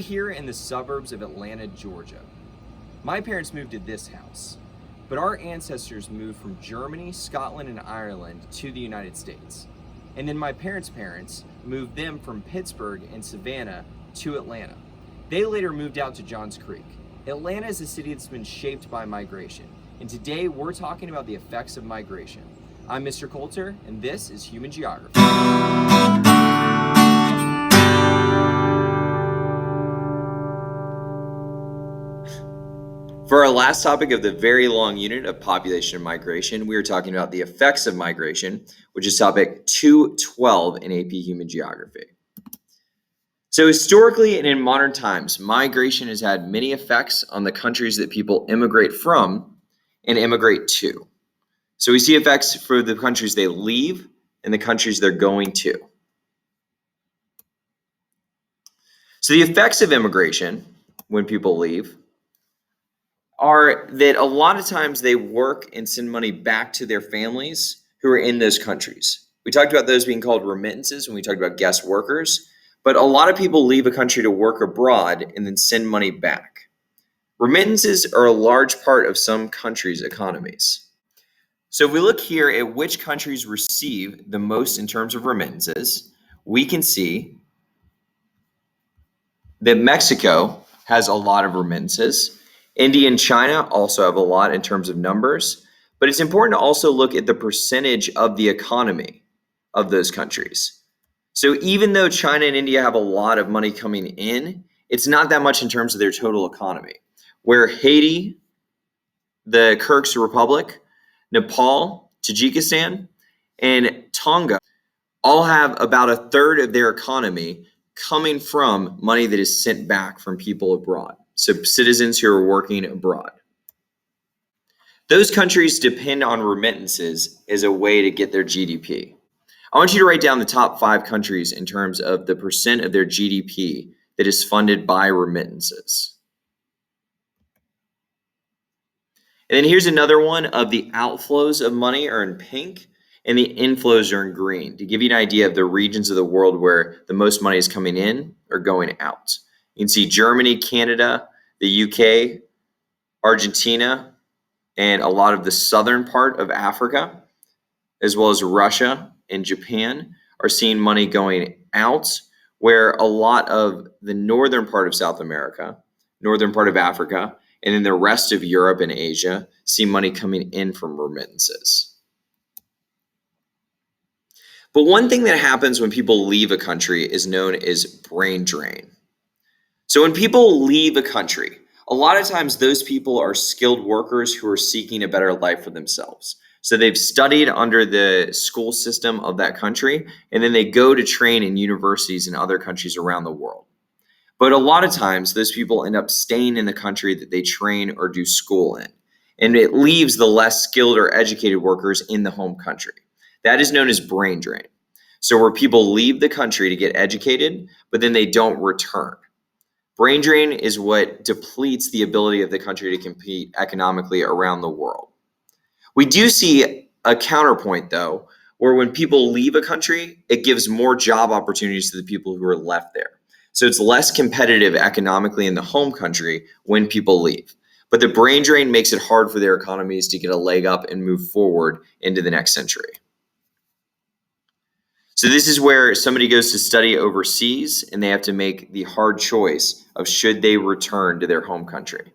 We're here in the suburbs of Atlanta, Georgia. My parents moved to this house, but our ancestors moved from Germany, Scotland, and Ireland to the United States. And then my parents' parents moved them from Pittsburgh and Savannah to Atlanta. They later moved out to Johns Creek. Atlanta is a city that's been shaped by migration, and today we're talking about the effects of migration. I'm Mr. Coulter, and this is Human Geography. For our last topic of the very long unit of population and migration, we are talking about the effects of migration, which is topic 212 in AP Human Geography. So historically and in modern times, migration has had many effects on the countries that people immigrate from and immigrate to. So we see effects for the countries they leave and the countries they're going to. So the effects of immigration when people leave are that a lot of times they work and send money back to their families who are in those countries. We talked about those being called remittances when we talked about guest workers, but a lot of people leave a country to work abroad and then send money back. Remittances are a large part of some countries' economies. So if we look here at which countries receive the most in terms of remittances, we can see that Mexico has a lot of remittances. India and China also have a lot in terms of numbers, but it's important to also look at the percentage of the economy of those countries. So even though China and India have a lot of money coming in, it's not that much in terms of their total economy. Where Haiti, the Kyrgyz Republic, Nepal, Tajikistan, and Tonga all have about a third of their economy coming from money that is sent back from people abroad. So citizens who are working abroad. Those countries depend on remittances as a way to get their GDP. I want you to write down the top 5 countries in terms of the percent of their GDP that is funded by remittances. And then here's another one of the outflows of money are in pink and the inflows are in green to give you an idea of the regions of the world where the most money is coming in or going out. You can see Germany, Canada, the UK, Argentina, and a lot of the southern part of Africa, as well as Russia and Japan, are seeing money going out, where a lot of the northern part of South America, northern part of Africa, and then the rest of Europe and Asia see money coming in from remittances. But one thing that happens when people leave a country is known as brain drain. So when people leave a country, a lot of times those people are skilled workers who are seeking a better life for themselves. So they've studied under the school system of that country, and then they go to train in universities in other countries around the world. But a lot of times those people end up staying in the country that they train or do school in, and it leaves the less skilled or educated workers in the home country. That is known as brain drain. So where people leave the country to get educated, but then they don't return. Brain drain is what depletes the ability of the country to compete economically around the world. We do see a counterpoint, though, where when people leave a country, it gives more job opportunities to the people who are left there. So it's less competitive economically in the home country when people leave. But the brain drain makes it hard for their economies to get a leg up and move forward into the next century. So this is where somebody goes to study overseas and they have to make the hard choice of should they return to their home country.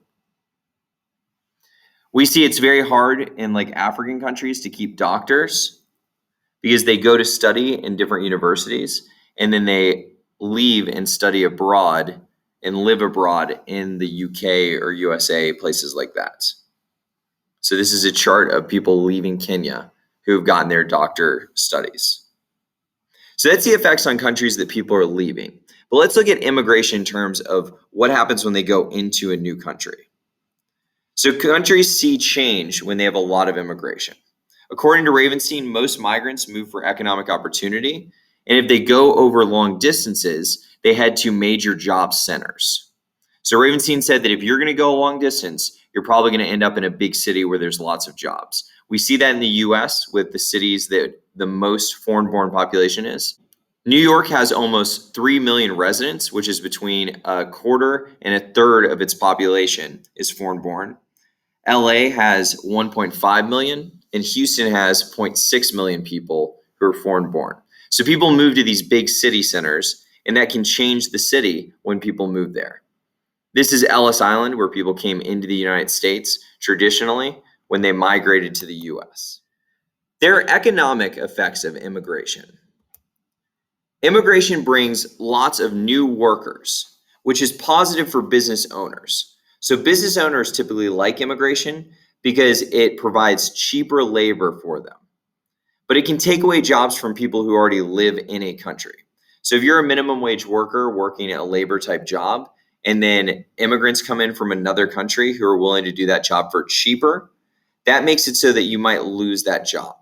We see it's very hard in like African countries to keep doctors because they go to study in different universities and then they leave and study abroad and live abroad in the UK or USA, places like that. So this is a chart of people leaving Kenya who have gotten their doctor studies. So that's the effects on countries that people are leaving. But let's look at immigration in terms of what happens when they go into a new country. So countries see change when they have a lot of immigration. According to Ravenstein, most migrants move for economic opportunity. And if they go over long distances, they head to major job centers. So Ravenstein said that if you're going to go a long distance, you're probably going to end up in a big city where there's lots of jobs. We see that in the US with the cities that the most foreign-born population is. New York has almost 3 million residents, which is between a quarter and a third of its population is foreign born. LA has 1.5 million, and Houston has 0.6 million people who are foreign born. So people move to these big city centers, and that can change the city when people move there. This is Ellis Island, where people came into the United States traditionally when they migrated to the US. There are economic effects of immigration. Immigration brings lots of new workers, which is positive for business owners. So, business owners typically like immigration because it provides cheaper labor for them. But it can take away jobs from people who already live in a country. So, if you're a minimum wage worker working a labor type job, and then immigrants come in from another country who are willing to do that job for cheaper, that makes it so that you might lose that job.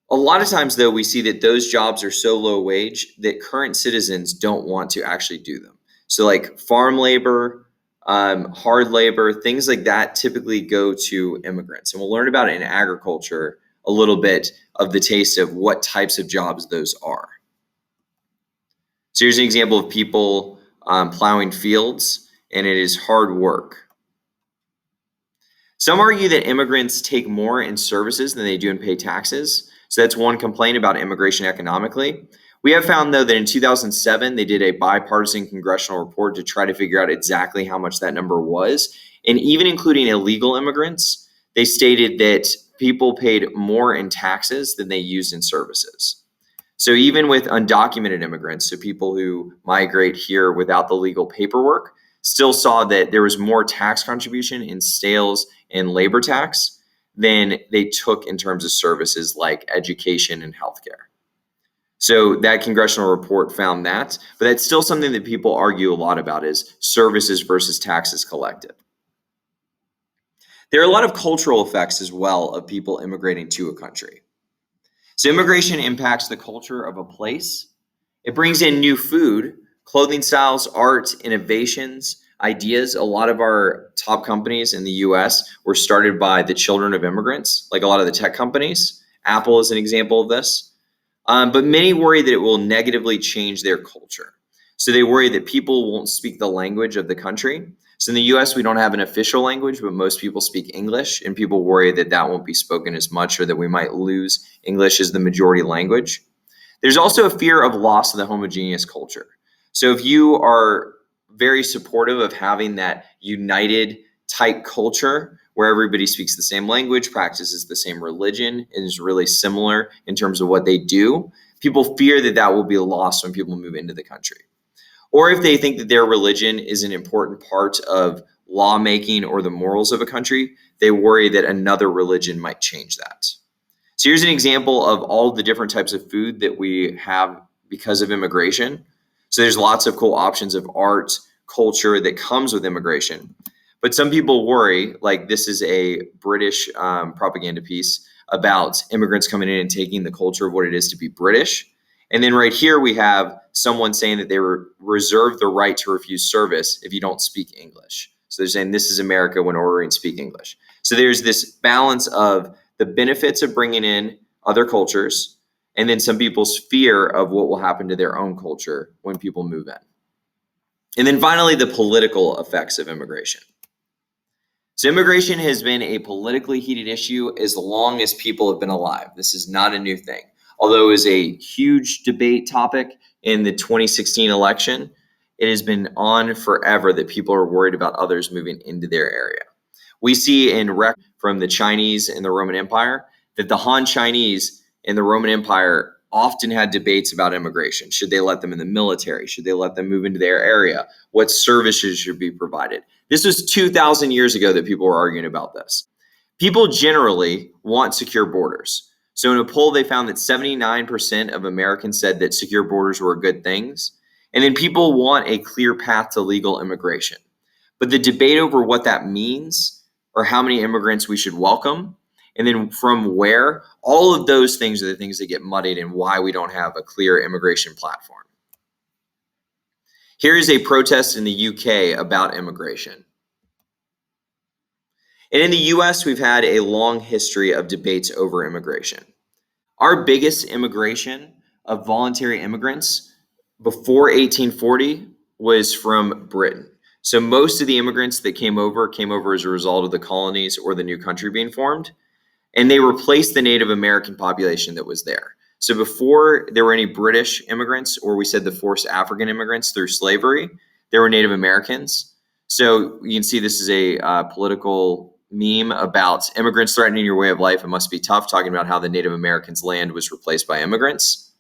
A lot of times, though, we see that those jobs are so low wage that current citizens don't want to actually do them. So, like farm labor, hard labor, things like that typically go to immigrants. And we'll learn about it in agriculture a little bit of the taste of what types of jobs those are. So, here's an example of people plowing fields, and it is hard work. Some argue that immigrants take more in services than they do in pay taxes. So that's one complaint about immigration economically. We have found, though, that in 2007, they did a bipartisan congressional report to try to figure out exactly how much that number was. And even including illegal immigrants, they stated that people paid more in taxes than they used in services. So even with undocumented immigrants, so people who migrate here without the legal paperwork, still saw that there was more tax contribution in sales and labor tax than they took in terms of services like education and healthcare. So that congressional report found that, but that's still something that people argue a lot about is services versus taxes collected. There are a lot of cultural effects as well of people immigrating to a country. So immigration impacts the culture of a place. It brings in new food, clothing styles, art, innovations, ideas. A lot of our top companies in the US were started by the children of immigrants, like a lot of the tech companies. Apple is an example of this. But many worry that it will negatively change their culture. So they worry that people won't speak the language of the country. So in the US, we don't have an official language, but most people speak English, and people worry that that won't be spoken as much or that we might lose English as the majority language. There's also a fear of loss of the homogeneous culture. So if you are very supportive of having that united tight culture where everybody speaks the same language, practices the same religion, and is really similar in terms of what they do, people fear that that will be lost when people move into the country. Or if they think that their religion is an important part of lawmaking or the morals of a country, they worry that another religion might change that. So here's an example of all the different types of food that we have because of immigration. So there's lots of cool options of art, culture that comes with immigration. But some people worry, like this is a British propaganda piece about immigrants coming in and taking the culture of what it is to be British. And then right here we have someone saying that they reserve the right to refuse service if you don't speak English. So they're saying this is America when ordering speak English. So there's this balance of the benefits of bringing in other cultures, and then some people's fear of what will happen to their own culture when people move in. And then finally, the political effects of immigration. So immigration has been a politically heated issue as long as people have been alive. This is not a new thing. Although it was a huge debate topic in the 2016 election, it has been on forever that people are worried about others moving into their area. We see in records from the Chinese and the Roman Empire that the Han Chinese in the Roman Empire often had debates about immigration. Should they let them in the military? Should they let them move into their area? What services should be provided? This was 2,000 years ago that people were arguing about this. People generally want secure borders. So in a poll, they found that 79% of Americans said that secure borders were good things. And then people want a clear path to legal immigration. But the debate over what that means or how many immigrants we should welcome, and then from where, all of those things are the things that get muddied and why we don't have a clear immigration platform. Here is a protest in the UK about immigration. And in the US, we've had a long history of debates over immigration. Our biggest immigration of voluntary immigrants before 1840 was from Britain. So most of the immigrants that came over as a result of the colonies or the new country being formed, and they replaced the Native American population that was there. So before there were any British immigrants, or we said the forced African immigrants through slavery, there were Native Americans. So you can see this is a political meme about immigrants threatening your way of life. It must be tough, talking about how the Native Americans' land was replaced by immigrants.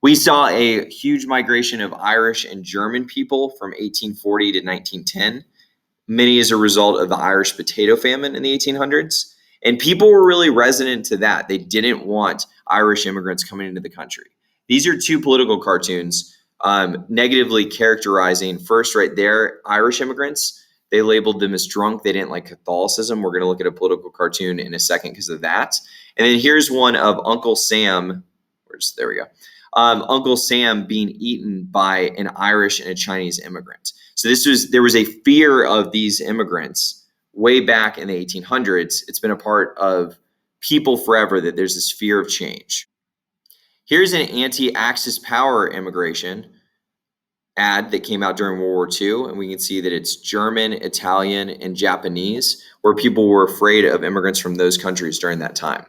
We saw a huge migration of Irish and German people from 1840 to 1910, many as a result of the Irish potato famine in the 1800s. And people were really resonant to that. They didn't want Irish immigrants coming into the country. These are two political cartoons negatively characterizing, first right there, Irish immigrants. They labeled them as drunk. They didn't like Catholicism. We're going to look at a political cartoon in a second because of that. And then here's one of Uncle Sam. There we go. Uncle Sam being eaten by an Irish and a Chinese immigrant. So there was a fear of these immigrants way back in the 1800s. It's been a part of people forever that there's this fear of change. Here's an anti-Axis power immigration ad that came out during World War II, and we can see that it's German, Italian, and Japanese, where people were afraid of immigrants from those countries during that time.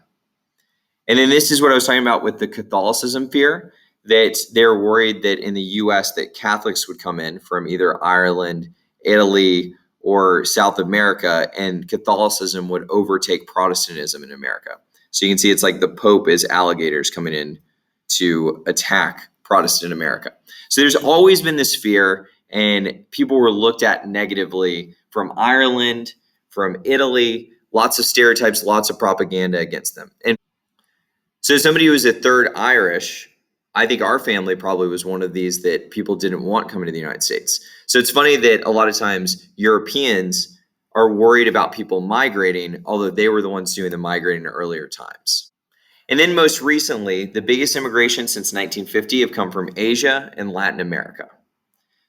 And then this is what I was talking about with the Catholicism fear, that they're worried that in the US that Catholics would come in from either Ireland, Italy, or South America, and Catholicism would overtake Protestantism in America. So you can see it's like the Pope is alligators coming in to attack Protestant America. So there's always been this fear, and people were looked at negatively from Ireland, from Italy, lots of stereotypes, lots of propaganda against them. And so somebody who was a third Irish, I think our family probably was one of these that people didn't want coming to the United States. So it's funny that a lot of times Europeans are worried about people migrating, although they were the ones doing the migrating in earlier times. And then most recently, the biggest immigration since 1950 have come from Asia and Latin America.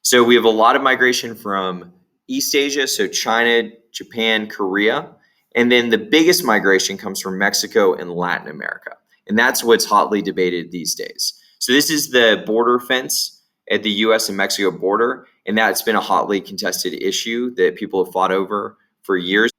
So we have a lot of migration from East Asia, so China, Japan, Korea. And then the biggest migration comes from Mexico and Latin America. And that's what's hotly debated these days. So this is the border fence at the US and Mexico border. And that's been a hotly contested issue that people have fought over for years.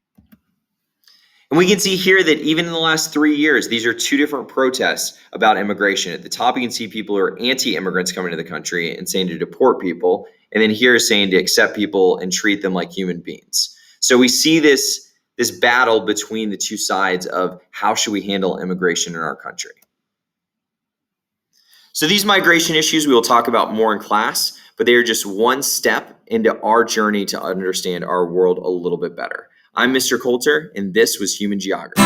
And we can see here that even in the last 3 years, these are two different protests about immigration. At the top, you can see people are anti-immigrants coming to the country and saying to deport people. And then here is saying to accept people and treat them like human beings. So we see this battle between the two sides of how should we handle immigration in our country. So these migration issues we will talk about more in class, but they are just one step into our journey to understand our world a little bit better. I'm Mr. Coulter, and this was Human Geography.